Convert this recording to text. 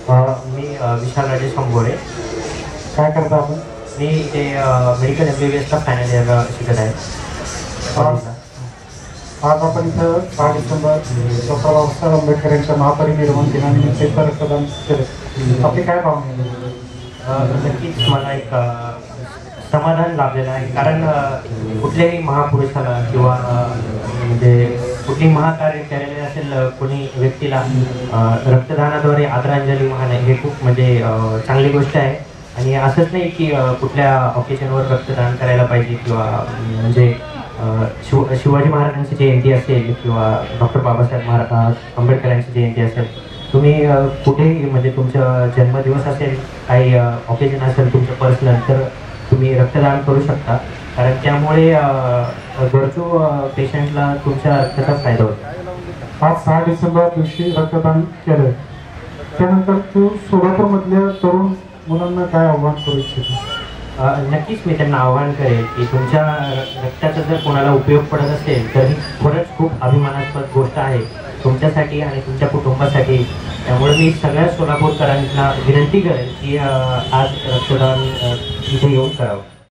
मी विशाल राजेश कंबोरे. काय करता आपण? मी इथे मेडिकल MBBSचा फायनल इयरला शिकत आहे. आज आपण इथं 6 डिसेंबर डॉक्टर बाबासाहेब आंबेडकर यांच्या महापरिनिर्वाण दिनानिमित्त रक्तदान केलं. आपली काय भावना आहे? नक्कीच मला एक समाधान लाभलेलं आहे, कारण कुठल्याही महापुरुषाला किंवा म्हणजे कुठली महाकार्य केलेले असेल कोणी व्यक्तीला रक्तदानाद्वारे आदरांजली वाहणे हे खूप म्हणजे चांगली गोष्ट आहे. आणि असंच नाही की कुठल्या ऑकेजनवर रक्तदान करायला पाहिजे किंवा म्हणजे शिवाजी महाराजांची जयंती असेल किंवा डॉक्टर बाबासाहेब आंबेडकर यांची जयंती असेल, तुम्ही कुठेही म्हणजे तुमचा जन्मदिवस असेल, काही ऑकेजन असेल तुमचं पर्सनल, तर तुम्ही रक्तदान करू शकता, कारण त्यामुळे गरजू पेशंटला तुमच्या रक्ताचा फायदा होतो. आज 6 डिसेंबर दिवशी रक्तदान केलं, त्यानंतर तू सोलापूरमधल्या तरुण मुलांना काय आव्हान करू इच्छितो? नक्कीच मी त्यांना आवाहन करेल की तुमच्या रक्ताचा जर कोणाला उपयोग पडत असेल तर ही खरंच खूप अभिमानास्पद गोष्ट आहे तुमच्यासाठी आणि तुमच्या कुटुंबासाठी. त्यामुळे मी सगळ्या सोलापूरकरांना विनंती करेन की आज रक्तदान इथे येऊन करावं.